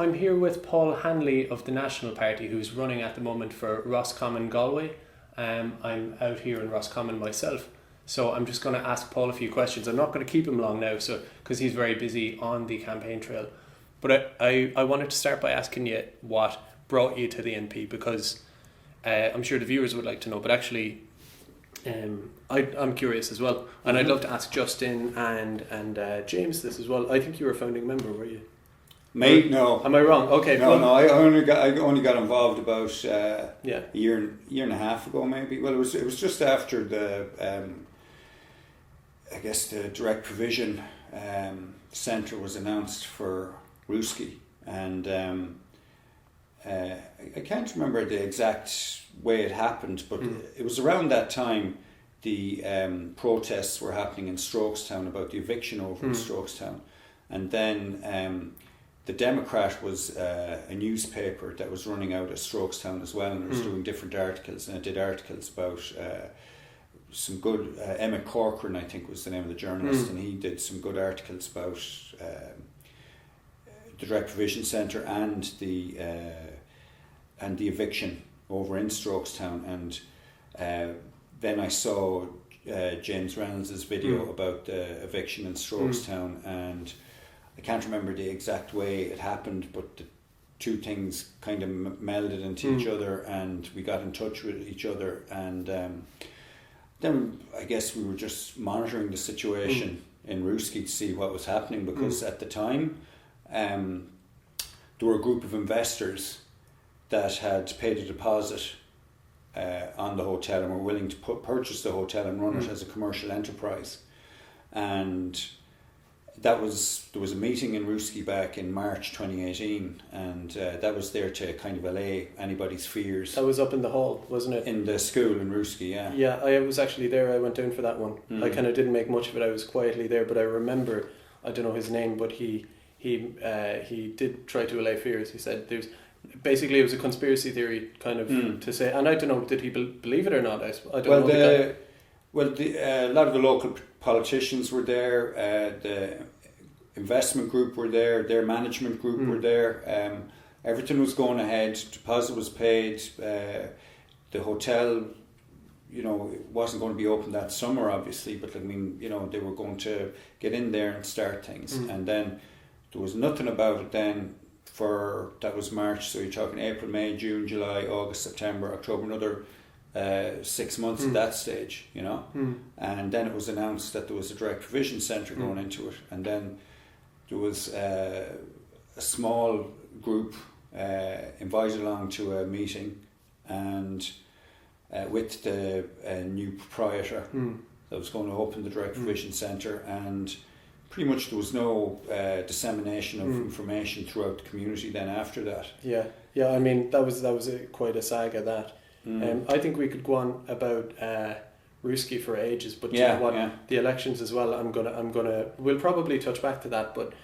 I'm here with Paul Hanley of the National Party, who's running at the moment for Roscommon-Galway. I'm out here in Roscommon myself, so I'm just going to ask Paul a few questions. I'm not going to keep him long now, because he's very busy on the campaign trail. But I wanted to start by asking you what brought you to the NP, because I'm sure the viewers would like to know, but actually I'm curious as well. And I'd love to ask Justin and James this as well. I think you were a founding member, were you? Mate, no. Am I wrong? Okay. No. I only got involved about a year and a half ago, maybe. Well, it was just after the I guess the direct provision centre was announced for Rooski, and I can't remember the exact way it happened, but it was around that time the protests were happening in Strokestown about the eviction over in Strokestown, and then the Democrat was a newspaper that was running out of Strokestown as well, and it was doing different articles, and it did articles about some good, Emmett Corcoran I think was the name of the journalist, and he did some good articles about the direct provision centre and the eviction over in Strokestown, and then I saw James Reynolds' video about the eviction in Strokestown, and I can't remember the exact way it happened, but the two things kind of melded into each other, and we got in touch with each other, and then I guess we were just monitoring the situation in Rooski to see what was happening, because at the time there were a group of investors that had paid a deposit on the hotel and were willing to purchase the hotel and run it as a commercial enterprise, and there was a meeting in Rooski back in March 2018, and that was there to kind of allay anybody's fears. That was up in the hall, wasn't it? In the school in Rooski, yeah. Yeah, I was actually there. I went down for that one. I kind of didn't make much of it. I was quietly there, but I remember, I don't know his name, but he did try to allay fears. He said basically it was a conspiracy theory kind of to say, and I don't know, did he believe it or not? I don't know. A lot of the local politicians were there, the investment group were there, their management group were there, everything was going ahead, deposit was paid, the hotel, it wasn't going to be open that summer obviously, but I mean, they were going to get in there and start things, and then there was nothing about it then that was March, so you're talking April, May, June, July, August, September, October, another 6 months at that stage, and then it was announced that there was a direct provision centre going into it, and then there was a small group invited along to a meeting, and with the new proprietor that was going to open the direct provision centre, and pretty much there was no dissemination of information throughout the community then after that. Yeah. I mean that was quite a saga that. I think we could go on about Rooski for ages, but the elections as well. We'll probably touch back to that, but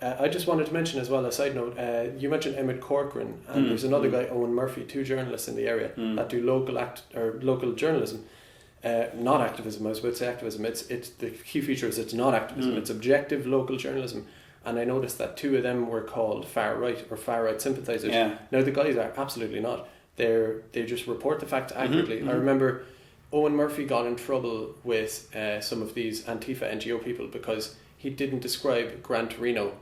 I just wanted to mention as well, a side note. You mentioned Emmett Corcoran, and there's another guy, Owen Murphy, two journalists in the area that do local journalism. Not activism. I was about to say activism. It's the key feature is it's not activism. It's objective local journalism. And I noticed that two of them were called far right or far right sympathisers. Yeah. Now the guys are absolutely not. They just report the facts accurately. I remember Owen Murphy got in trouble with some of these Antifa NGO people because he didn't describe Gran Torino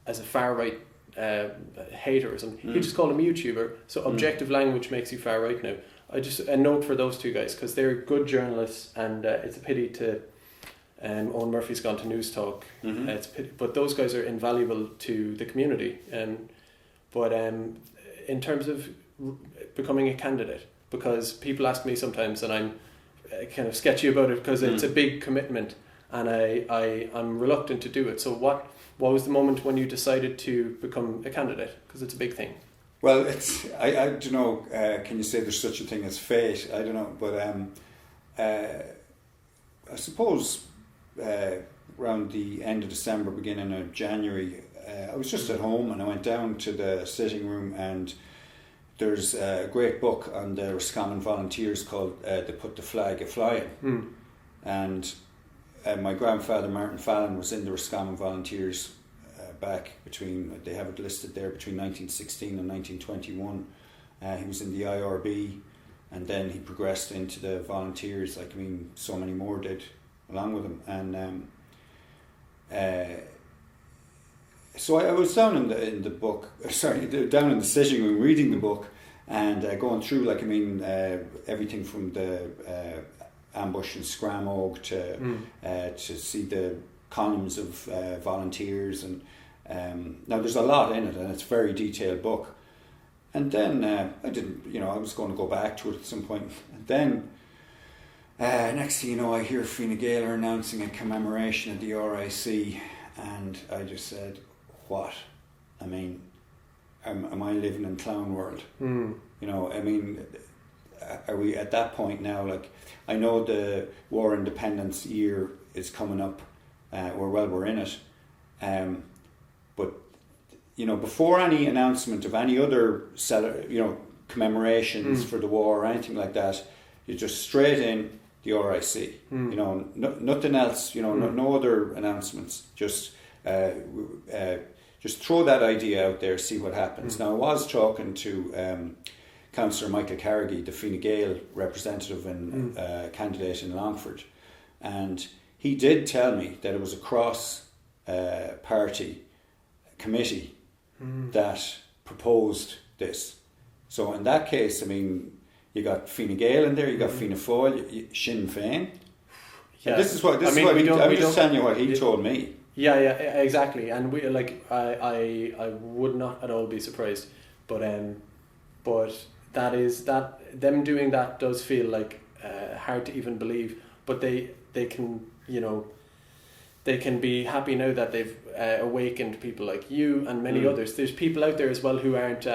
as a far right hater or something. He just called him a YouTuber. So objective language makes you far right now. A note for those two guys, because they're good journalists, and it's a pity to Owen Murphy's gone to News Talk. It's a pity, but those guys are invaluable to the community. But in terms of becoming a candidate, because people ask me sometimes, and I'm kind of sketchy about it because it's a big commitment, and I'm reluctant to do it. So what was the moment when you decided to become a candidate? Because it's a big thing. Well, I don't know, can you say there's such a thing as fate? I don't know, but I suppose around the end of December, beginning of January, I was just at home, and I went down to the sitting room, and there's a great book on the Roscommon volunteers called They Put the Flag A-Flying, and my grandfather Martin Fallon was in the Roscommon volunteers back between, they have it listed there, between 1916 and 1921. He was in the IRB, and then he progressed into the volunteers. Like, I mean, so many more did along with him. And so I was down in the book, down in the sitting room reading the book, and going through, like, I mean, everything from the ambush and Scramog to see the columns of volunteers, and now there's a lot in it, and it's a very detailed book. And then I didn't, I was going to go back to it at some point. And then next thing you know, I hear Fine Gael are announcing a commemoration of the RIC, and I just said, what? I mean, am I living in clown world? I mean, are we at that point now? Like, I know the War Independence year is coming up, we're in it, but before any announcement of any other commemorations for the war or anything like that, you just straight in the RIC. Nothing else. No other announcements. Just throw that idea out there, see what happens. Now, I was talking to Councillor Michael Carrigy, the Fine Gael representative and candidate in Longford, and he did tell me that it was a cross-party committee that proposed this. So in that case, I mean, you got Fine Gael in there, you got Fianna Fáil, Sinn Féin. Yeah. This is what I'm just telling you what he told me. Yeah, exactly. And we I would not at all be surprised, but them doing that does feel like hard to even believe. But they can they can be happy now that they've awakened people like you and many others. There's people out there as well who aren't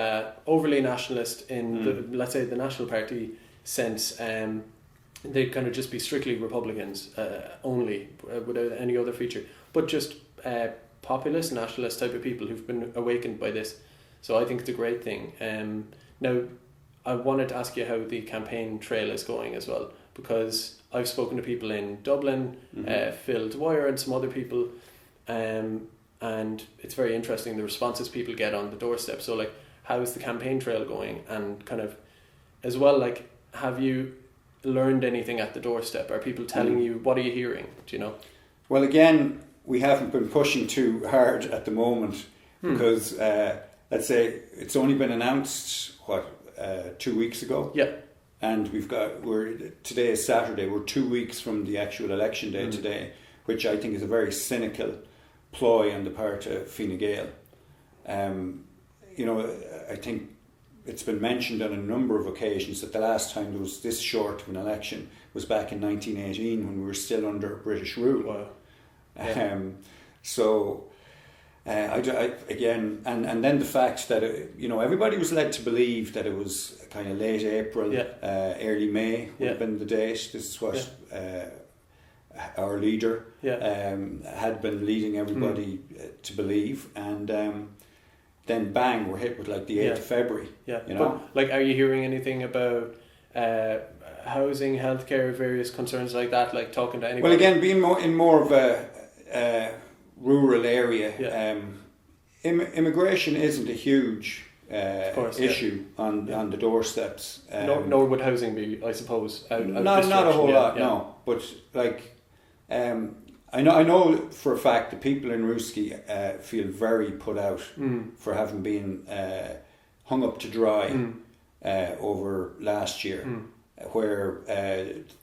overly nationalist in the, let's say, the National Party sense. They kind of just be strictly Republicans only, without any other feature, but just populist, nationalist type of people who've been awakened by this. So I think it's a great thing. Now, I wanted to ask you how the campaign trail is going as well, because I've spoken to people in Dublin, Phil Dwyer and some other people, and it's very interesting the responses people get on the doorstep. So, like, how is the campaign trail going? And kind of, as well, like, have you learned anything at the doorstep? Are people telling you, what are you hearing? Do you know? Well, again, we haven't been pushing too hard at the moment because, let's say, it's only been announced, 2 weeks ago? Yeah. And today is Saturday, we're 2 weeks from the actual election day today, which I think is a very cynical ploy on the part of Fine Gael. I think it's been mentioned on a number of occasions that the last time there was this short of an election was back in 1918 when we were still under British rule. Wow. Yeah. Again, and then the fact that everybody was led to believe that it was kind of late April, early May would have been the date. This is what our leader had been leading everybody to believe, and then bang, we're hit with like the 8th of February. Yeah, But, like, are you hearing anything about housing, healthcare, various concerns like that? Like, talking to anybody? Well, again, being more of a rural area, immigration isn't a huge issue on the doorsteps. Nor would housing be, I suppose. Not a whole lot, no. But like, I know for a fact that people in Rooski feel very put out for having been hung up to dry over last year, where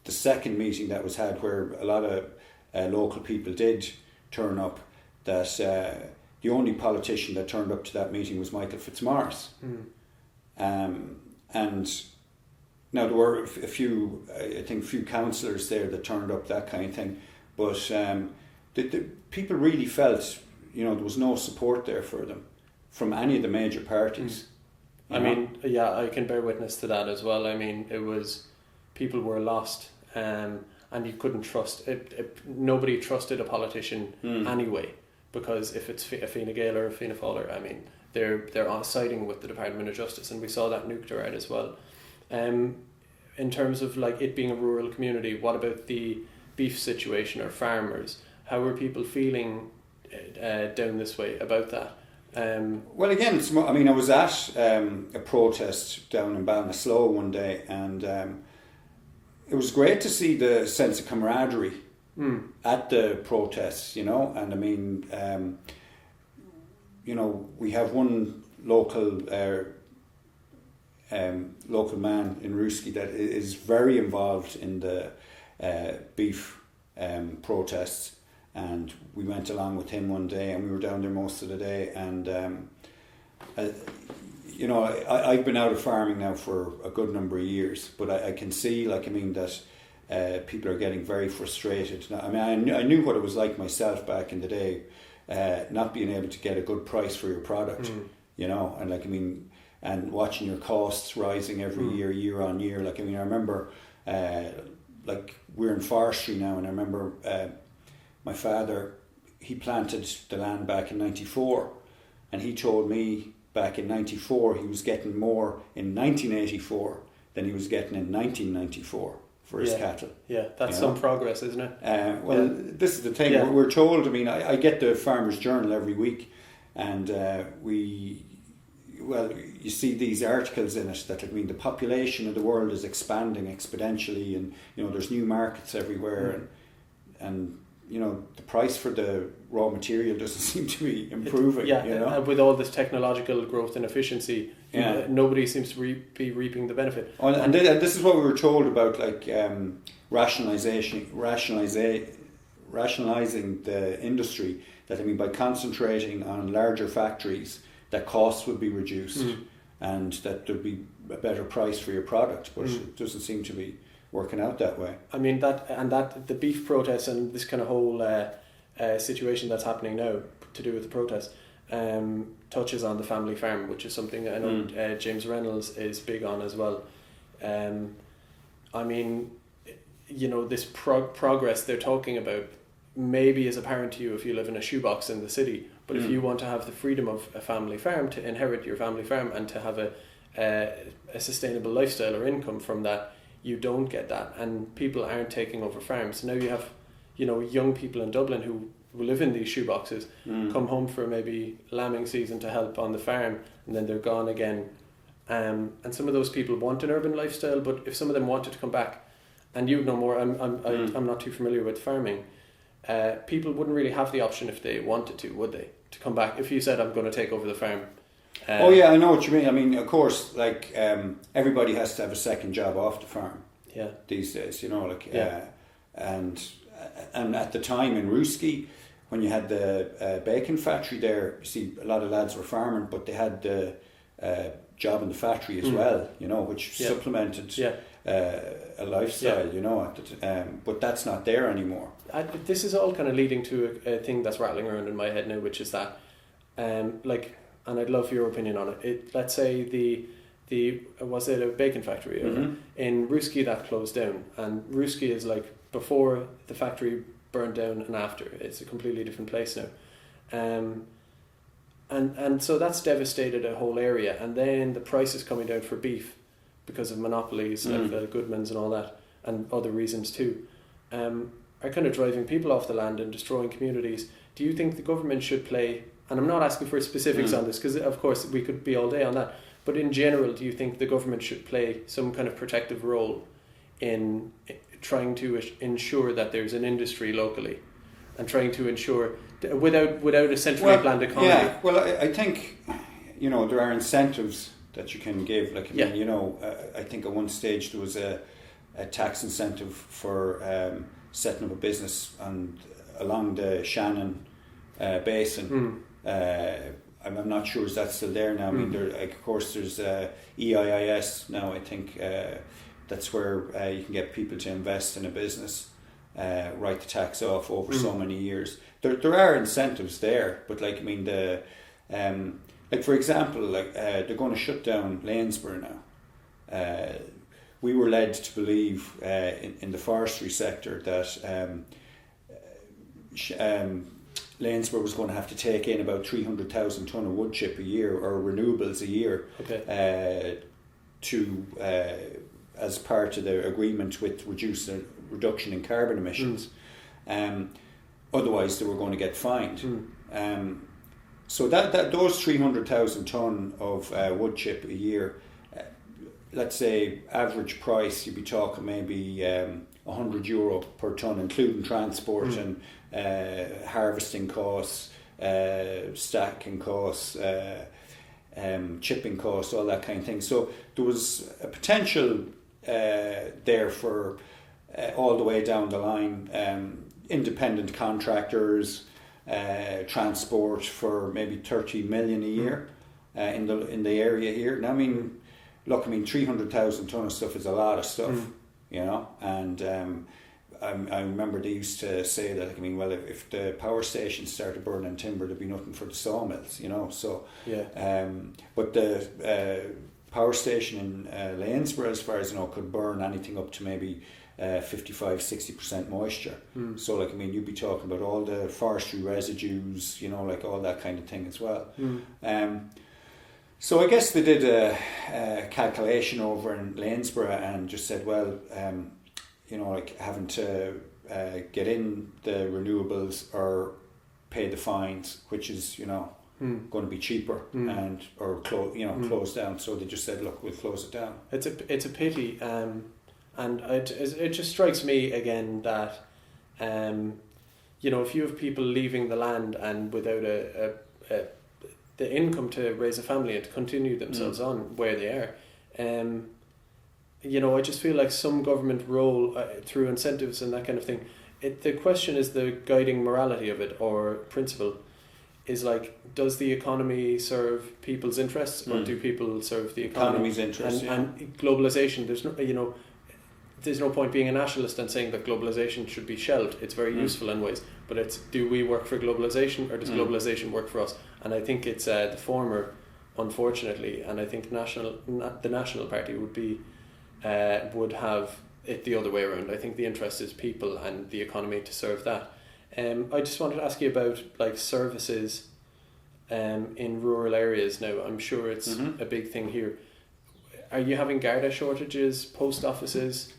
the second meeting that was had, where a lot of local people did turn up, that the only politician that turned up to that meeting was Michael Fitzmaurice. And now there were a few councillors there that turned up, that kind of thing, but the people really felt there was no support there for them from any of the major parties. I mean, yeah, I can bear witness to that as well. I mean, it was, people were lost, and you couldn't trust it. Nobody trusted a politician anyway, because if it's a Fine Gael or a Fianna Fáil, I mean, they're on siding with the Department of Justice, and we saw that nuked out as well. In terms of like it being a rural community, what about the beef situation or farmers? How are people feeling down this way about that. Well, again, it's I mean, I was at a protest down in Ballinasloe one day, and it was great to see the sense of camaraderie at the protests, you know. And I mean, you know, we have one local man in Roscommon that is very involved in the beef protests. And we went along with him one day, and we were down there most of the day. And you know, I've been out of farming now for a good number of years, but I can see, like, I mean, that people are getting very frustrated. Now, I mean, I knew what it was like myself back in the day, not being able to get a good price for your product, you know, and like, I mean, and watching your costs rising every year on year. Like, I mean, I remember, like, we're in forestry now, and I remember my father, he planted the land back in 94, and he told me back in 94 he was getting more in 1984 than he was getting in 1994 for his cattle. Yeah, that's some progress, isn't it? Well, this is the thing. Yeah. We're told, I mean, I get the Farmer's Journal every week, and you see these articles in it that, I mean, the population of the world is expanding exponentially, and, you know, there's new markets everywhere, and you know, the price for the raw material doesn't seem to be improving. You know? With all this technological growth and efficiency, nobody seems to be reaping the benefit. Oh, and this is what we were told about, like, rationalising the industry. That, I mean, by concentrating on larger factories, that costs would be reduced, and that there'd be a better price for your product. But it doesn't seem to be working out that way. I mean, that the beef protests and this kind of whole situation that's happening now to do with the protests touches on the family farm, which is something I know James Reynolds is big on as well. I mean, you know, this progress they're talking about maybe is apparent to you if you live in a shoebox in the city, but if you want to have the freedom of a family farm, to inherit your family farm and to have a sustainable lifestyle or income from that, you don't get that, and people aren't taking over farms. Now you have, you know, young people in Dublin who live in these shoeboxes, come home for maybe lambing season to help on the farm, and then they're gone again. And some of those people want an urban lifestyle, but if some of them wanted to come back, and you know more, I'm not too familiar with farming, people wouldn't really have the option if they wanted to, would they? To come back, if you said, I'm going to take over the farm. Oh yeah, I know what you mean. I mean, of course, like, everybody has to have a second job off the farm. Yeah. These days, you know, like, and at the time in Roscommon, when you had the bacon factory there, you see, a lot of lads were farming, but they had the job in the factory as well, you know, which supplemented a lifestyle, you know. But that's not there anymore. This is all kind of leading to a thing that's rattling around in my head now, which is that, like. And I'd love your opinion on it. Let's say the was it a bacon factory in Roscommon that closed down, and Roscommon is like before the factory burned down and after. It's a completely different place now, and so that's devastated a whole area. And then the price is coming down for beef because of monopolies like the Goodmans and all that, and other reasons too, are kind of driving people off the land and destroying communities. Do you think the government should play? And I'm not asking for specifics on this, because of course we could be all day on that. But in general, do you think the government should play some kind of protective role in trying to ensure that there's an industry locally, and trying to ensure without a centrally planned economy? Yeah, well, I think, you know, there are incentives that you can give. Like, I mean, you know, I think at one stage there was a tax incentive for setting up a business along the Shannon Basin. I'm not sure is that still there now. I mean, of course, there's EIS now. I think that's where you can get people to invest in a business, write the tax off over so many years. There are incentives there, but like, I mean, like, for example, like, they're going to shut down Lanesborough now. We were led to believe in the forestry sector that Lanesborough was going to have to take in about 300,000 tonne of wood chip a year, or renewables a year, to as part of the agreement with reduction in carbon emissions. Otherwise, they were going to get fined. So that those 300,000 tonne of wood chip a year, let's say average price, you'd be talking maybe €100 per tonne, including transport and harvesting costs, stacking costs, chipping costs, all that kind of thing. So there was a potential there for all the way down the line, independent contractors, transport for maybe 30 million a year in the area here. Now, I mean, 300,000 tonne of stuff is a lot of stuff, you know, and I remember they used to say that, I mean, well, if the power stations started burning timber, there'd be nothing for the sawmills, you know, so, but the power station in Lanesborough, as far as I know, could burn anything up to maybe 55-60% moisture. So, like, I mean, you'd be talking about all the forestry residues, you know, like all that kind of thing as well. So I guess they did a calculation over in Lanesborough and just said, well, you know, like having to get in the renewables or pay the fines, which is, you know, going to be cheaper and close down. So they just said, look, we'll close it down. It's a pity, and it just strikes me again that, you know, if you have people leaving the land and without the income to raise a family and to continue themselves on where they are, you know, I just feel like some government role through incentives and that kind of thing. The question is the guiding morality of it or principle is like, does the economy serve people's interests or do people serve the economy's interests? And globalization, there's no point being a nationalist and saying that globalization should be shelved. It's very useful in ways, but it's, do we work for globalization or does globalization work for us? And I think it's the former, unfortunately, and I think the National Party would have it the other way around. I think the interest is people and the economy to serve that. I just wanted to ask you about like services in rural areas now. I'm sure it's a big thing here. Are you having Garda shortages, post offices?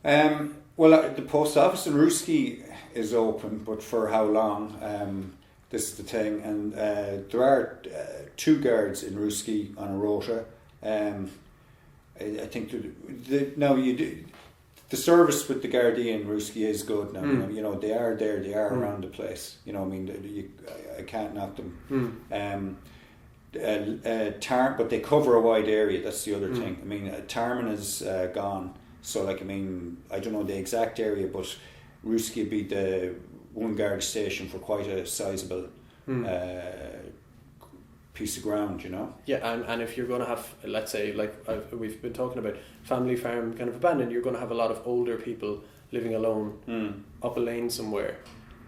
Well, the post office in Roscommon is open, but for how long? This is the thing. And there are 2 guards in Roscommon on a rota. I think the service with the Gardaí in Roscommon is good now. You know, they are there, they are around the place. You know, I mean, I can't knock them. But they cover a wide area. That's the other thing. I mean, Tarman is gone. So, like, I mean, I don't know the exact area, but Roscommon would be the one guard station for quite a sizable piece of ground, you know. Yeah, and if you're going to have, let's say, like we've been talking about, family farm kind of abandoned, you're going to have a lot of older people living alone up a lane somewhere,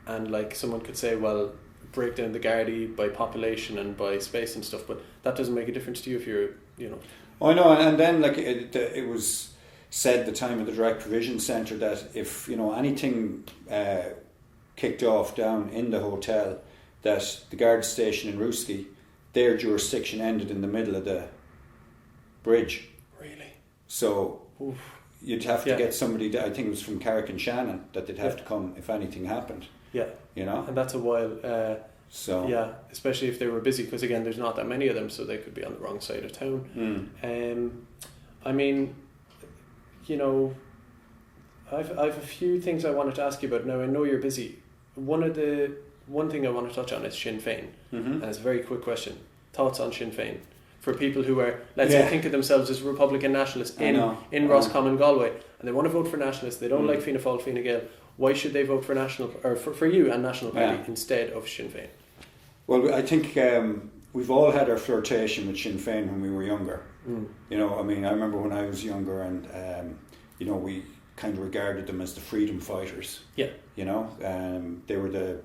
and like someone could say, well, break down the Gardaí by population and by space and stuff, but that doesn't make a difference to you if you're, you know. I know, and then like it was said at the time of the Direct Provision Centre that if, you know, anything kicked off down in the hotel, that the guard station in Roscommon, their jurisdiction ended in the middle of the bridge. Really? So you'd have to get somebody that, I think it was from Carrick and Shannon, that they'd have to come if anything happened. Yeah. You know? And that's a while. Yeah, especially if they were busy, because again, there's not that many of them, so they could be on the wrong side of town. I mean, you know, I've a few things I wanted to ask you about. Now, I know you're busy. One thing I want to touch on is Sinn Féin, and it's a very quick question. Thoughts on Sinn Féin for people who are, let's say, think of themselves as Republican nationalists in Roscommon-Galway, and they want to vote for nationalists. They don't like Fianna Fáil, Fine Gael. Why should they vote for National or for you and National Party instead of Sinn Féin? Well, I think we've all had our flirtation with Sinn Féin when we were younger. You know, I mean, I remember when I was younger, and you know, we kind of regarded them as the freedom fighters. Yeah. You know, they were the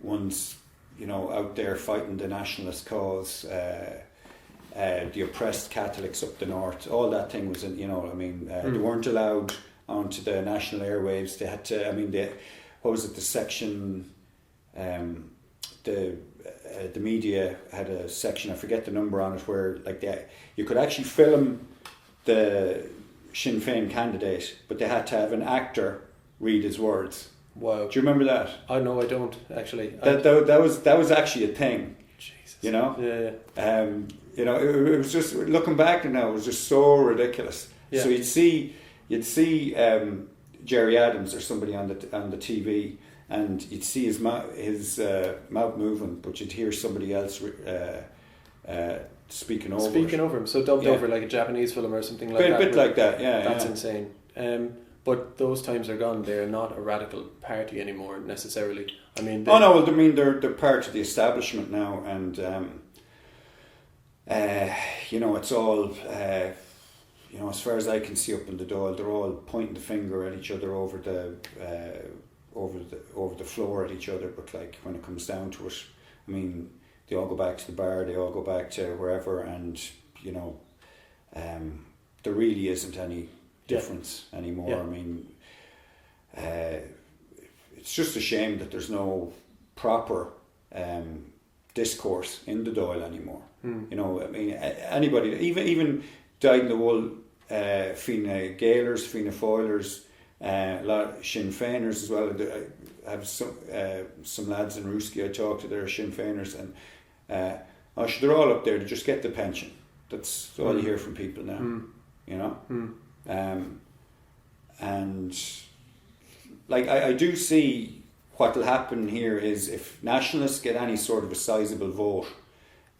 ones, you know, out there fighting the nationalist cause, the oppressed Catholics up the north. All that thing was, you know, I mean, they weren't allowed onto the national airwaves. They had to, I mean, what was it, the section, the media had a section, I forget the number on it, where like you could actually film the Sinn Féin candidate, but they had to have an actor read his words. Wow. Do you remember that? Oh no, I don't actually. That was actually a thing. Jesus. You know. Yeah. You know, it was just looking back now. It was just so ridiculous. Yeah. So you'd see Jerry Adams or somebody on the TV, and you'd see his mouth moving, but you'd hear somebody else speaking over him. So dubbed over like a Japanese film or something like that. A bit like that, yeah. That's insane. But those times are gone. They're not a radical party anymore necessarily. I mean, they're part of the establishment now, and you know, it's all you know, as far as I can see up in the door, they're all pointing the finger at each other over the floor at each other. But like when it comes down to it, I mean, they all go back to the bar, they all go back to wherever, and you know, there really isn't any difference anymore. Yeah. I mean, it's just a shame that there's no proper discourse in the Dáil anymore. You know, I mean, anybody, even dyed in the wool, Fianna Gaelers, Fianna Fáilers, a lot of Sinn Féiners as well. I have some lads in Rooski I talk to, they're Sinn Féiners, and they're all up there to just get the pension. That's all you hear from people now. You know, and like I do see what will happen here is if nationalists get any sort of a sizable vote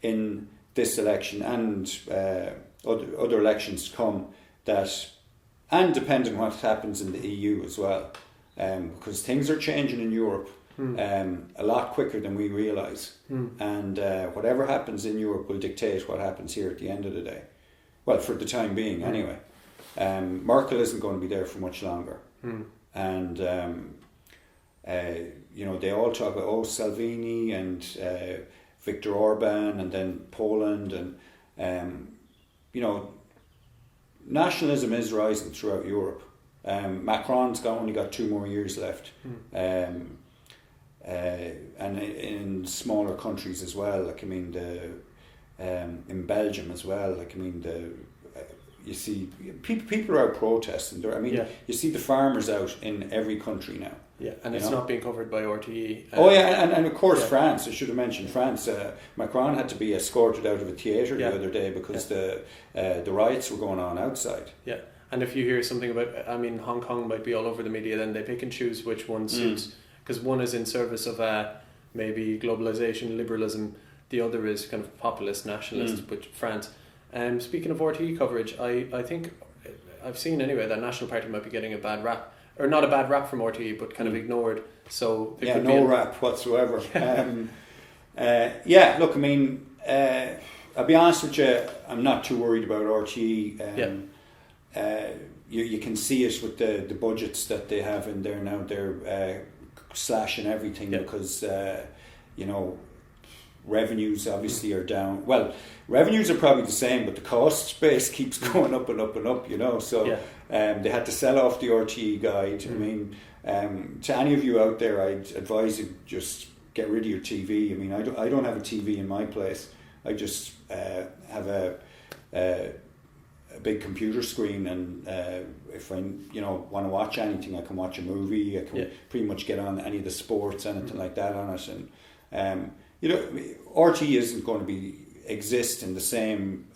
in this election and other elections to come, that, and depending on what happens in the EU as well, because things are changing in Europe a lot quicker than we realise, and whatever happens in Europe will dictate what happens here at the end of the day. Well, for the time being, anyway. Merkel isn't going to be there for much longer, and you know, they all talk about Salvini and Viktor Orban, and then Poland, and you know, nationalism is rising throughout Europe. Macron's only got 2 more years left, and in smaller countries as well. Like I mean, in Belgium as well. Like I mean, you see people are out protesting. You see the farmers out in every country now. Yeah, and it's not being covered by RTE. And of course France. I should have mentioned France. Macron had to be escorted out of a theatre the other day because the riots were going on outside. Yeah, and if you hear something about, I mean, Hong Kong might be all over the media, then they pick and choose which one suits, because one is in service of maybe globalization, liberalism. The other is kind of populist, nationalist, but France. Speaking of RTE coverage, I think I've seen anyway that National Party might be getting a bad rap. Or not a bad rap from RTE, but kind of ignored. So there could be rap whatsoever. Look, I mean, I'll be honest with you, I'm not too worried about RTE. You can see it with the budgets that they have in there now. They're slashing everything because you know, revenues obviously are down. Well, revenues are probably the same, but the cost base keeps going up and up and up, you know. So they had to sell off the RTE guide. I mean, to any of you out there, I'd advise you just get rid of your TV. I mean, I don't have a TV in my place. I just have a big computer screen, and if I want to watch anything, I can watch a movie. I can pretty much get on any of the sports, anything like that on it, and you know, RTE isn't going to exist in the same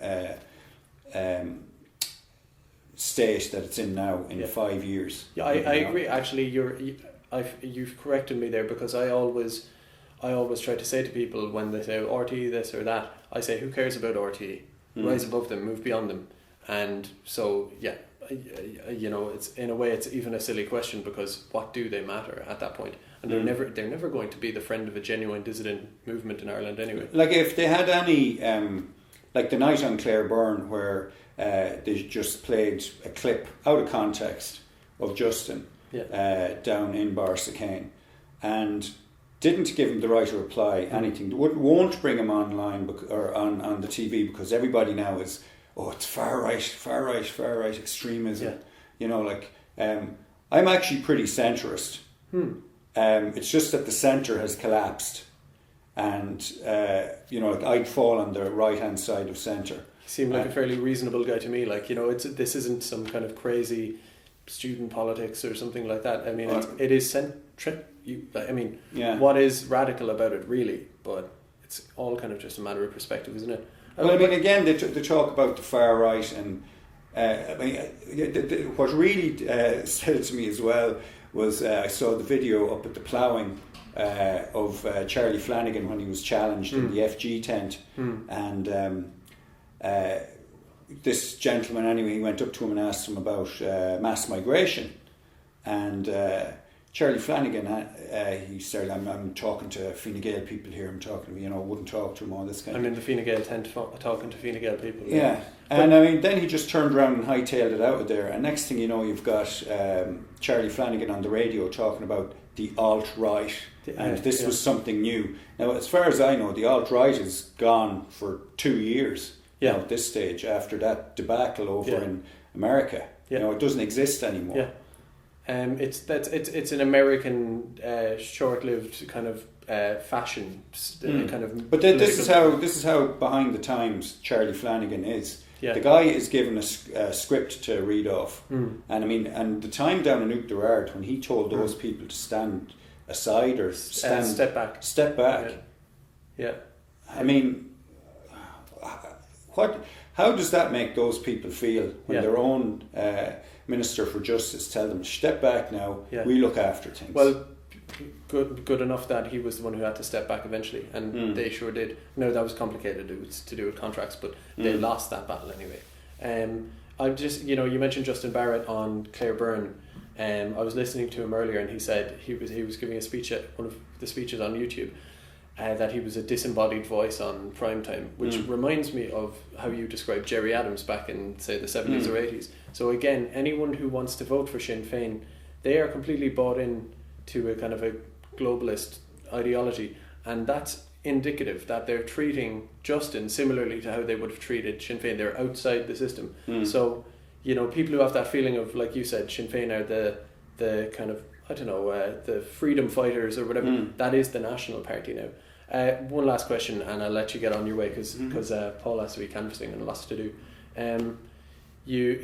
state that it's in now in 5 years. Yeah, I agree. Actually, you've corrected me there, because I always try to say to people when they say RTE this or that, I say, who cares about RTE? Rise above them, move beyond them. And so you know, it's in a way it's even a silly question, because what do they matter at that point? And they're never going to be the friend of a genuine dissident movement in Ireland anyway. Like if they had any, like the night on Clare Byrne where they just played a clip out of context of Justin down in Barrett, and didn't give him the right to reply anything. Won't bring him online or on the TV, because everybody now is, it's far right extremism. Yeah. You know, like I'm actually pretty centrist. It's just that the centre has collapsed, and you know, like I'd fall on the right hand side of centre. You seem like a fairly reasonable guy to me. Like, you know, this isn't some kind of crazy student politics or something like that. I mean, it is what is radical about it really? But it's all kind of just a matter of perspective, isn't it? Well, I mean, again, they talk about the far right, and what really said it to me as well was I saw the video up at the ploughing of Charlie Flanagan when he was challenged in the FG tent, and this gentleman, anyway, he went up to him and asked him about mass migration, and Charlie Flanagan, he said, I'm talking to Fine Gael people here, wouldn't talk to him, all this kind of I'm in the Fine Gael tent talking to Fine Gael people. Yeah. And I mean, then he just turned around and hightailed it out of there, and next thing you know, you've got Charlie Flanagan on the radio talking about the alt-right, and this was something new. Now, as far as I know, the alt-right is gone for 2 years at this stage, after that debacle over in America. It doesn't exist anymore. Yeah. It's an American short-lived kind of fashion kind of. But this is how behind the times Charlie Flanagan is. Yeah. The guy is given a script to read off, and I mean, and the time down in Oughterard when he told those people to stand aside or step back. Yeah. I mean, how does that make those people feel when their own Minister for Justice tell them to step back now? We look after things. Well, good enough that he was the one who had to step back eventually, and they sure did. No, that was complicated. It was to do with contracts, but they lost that battle anyway. I just, you mentioned Justin Barrett on Claire Byrne. I was listening to him earlier, and he said he was giving a speech at one of the speeches on YouTube. That he was a disembodied voice on primetime, which reminds me of how you described Gerry Adams back in, say, the 70s or 80s. So again, anyone who wants to vote for Sinn Féin, they are completely bought in to a kind of a globalist ideology, and that's indicative that they're treating Justin similarly to how they would have treated Sinn Féin. They're outside the system. So, people who have that feeling of, like you said, Sinn Féin are the kind of, the freedom fighters or whatever. That is the National Party now. One last question, and I'll let you get on your way because Paul has to be canvassing and lots to do.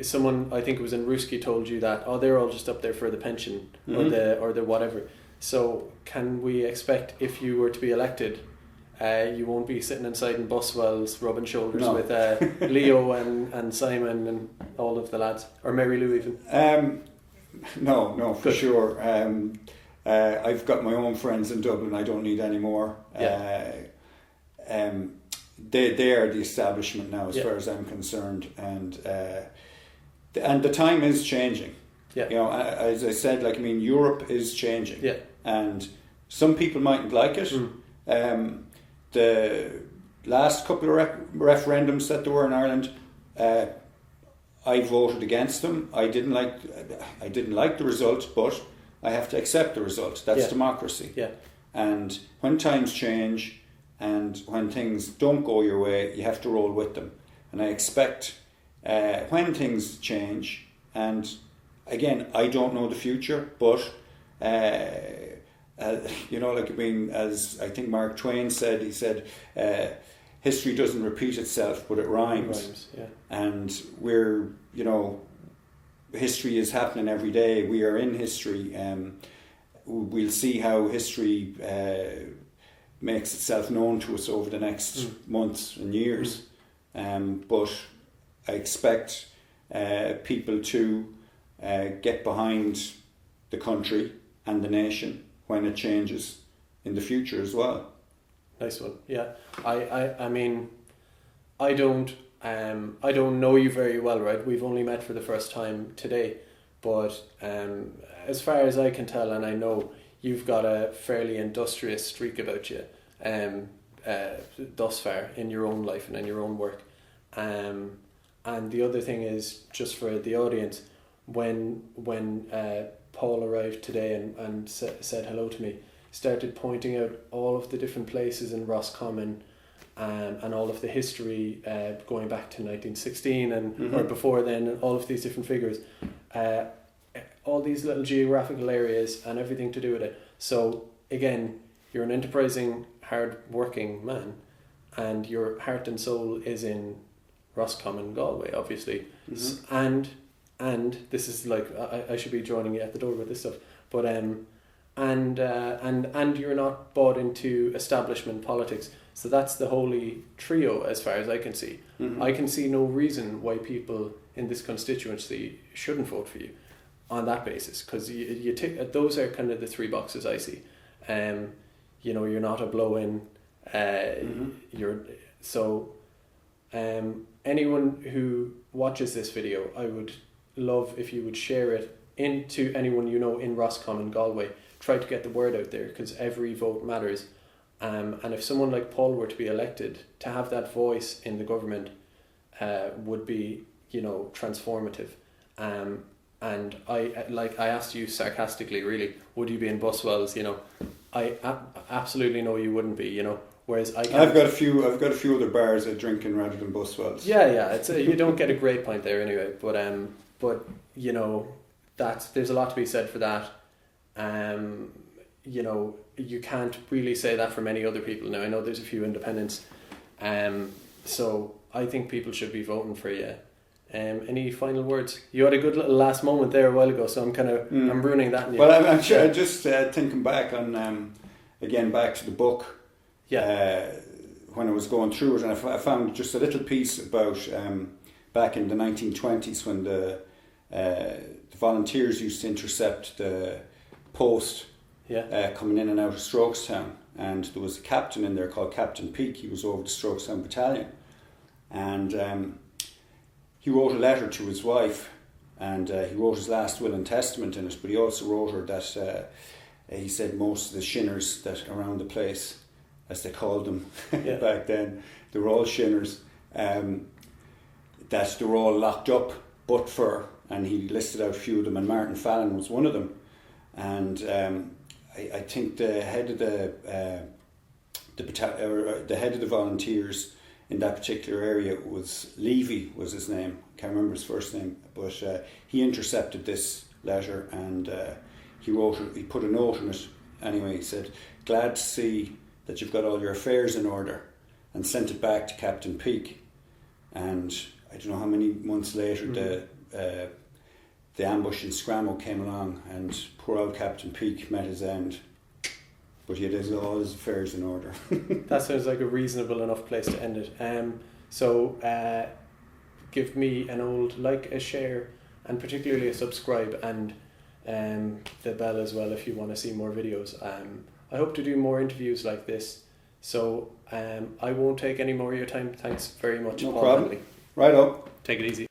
Someone, I think it was in Ruski, told you that they're all just up there for the pension or the whatever. So can we expect, if you were to be elected, you won't be sitting inside in Buswells rubbing shoulders with Leo and Simon and all of the lads, or Mary Lou even? No, for sure. I've got my own friends in Dublin. I don't need any more. They are the establishment now, as far as I'm concerned, and the time is changing. As I said, Europe is changing, and some people mightn't like it. The last couple of referendums that there were in Ireland, I voted against them. I didn't like the result, but I have to accept the result. That's democracy. And when times change and when things don't go your way, you have to roll with them. And I expect when things change, and again, I don't know the future, but as I think Mark Twain said, he said, history doesn't repeat itself, but it rhymes. And we're, history is happening every day. We are in history. We'll see how history makes itself known to us over the next months and years. But I expect people to get behind the country and the nation when it changes in the future as well. Nice one. Yeah, I mean, I don't know you very well, right? We've only met for the first time today, but as far as I can tell, and I know, you've got a fairly industrious streak about you, thus far in your own life and in your own work. And the other thing is, just for the audience, when Paul arrived today and said hello to me, started pointing out all of the different places in Roscommon, and all of the history going back to 1916 and or before then, and all of these different figures, all these little geographical areas and everything to do with it. So again, you're an enterprising, hard-working man, and your heart and soul is in Roscommon-Galway, obviously. And this is like, I should be joining you at the door with this stuff, but and you're not bought into establishment politics. So that's the holy trio as far as I can see. Mm-hmm. I can see no reason why people in this constituency shouldn't vote for you on that basis, because you take those are kind of the three boxes I see. You know, you're not a blow-in. You're so. Anyone who watches this video, I would love if you would share it into anyone you know in Roscommon-Galway. Try to get the word out there, because every vote matters. And if someone like Paul were to be elected, to have that voice in the government would be, you know, transformative. And I asked you sarcastically, really, would you be in Buswells? You know, I absolutely know you wouldn't be. You know, whereas I've got a few other bars I drink in rather than Buswells. Yeah, it's you don't get a great point there anyway. But you know, there's a lot to be said for that. You know, you can't really say that for many other people now. I know there's a few independents. So I think people should be voting for you. Any final words? You had a good little last moment there a while ago, so I'm kind of I'm ruining that. Well, I'm sure. I'm just thinking back on again back to the book. Yeah. When I was going through it, and I found just a little piece about back in the 1920s when the volunteers used to intercept the post coming in and out of Strokestown, and there was a captain in there called Captain Peake. He was over the Strokestown Battalion, and he wrote a letter to his wife, and he wrote his last will and testament in it, but he also wrote her that he said most of the shinners that around the place, as they called them back then, they were all shinners, that they were all locked up but for, and he listed out a few of them, and Martin Fallon was one of them. And I think the head of the head of the volunteers in that particular area was Levy, was his name. Can't remember his first name, but he intercepted this letter, and he put a note in it. Anyway, he said, "Glad to see that you've got all your affairs in order," and sent it back to Captain Peake. And I don't know how many months later the ambush in Scramo came along, and poor old Captain Peake met his end. But he had all his affairs in order. That sounds like a reasonable enough place to end it. So give me an old like, a share, and particularly a subscribe, and the bell as well if you want to see more videos. I hope to do more interviews like this. So I won't take any more of your time. Thanks very much, No Paul problem. Hanley. Right up. Take it easy.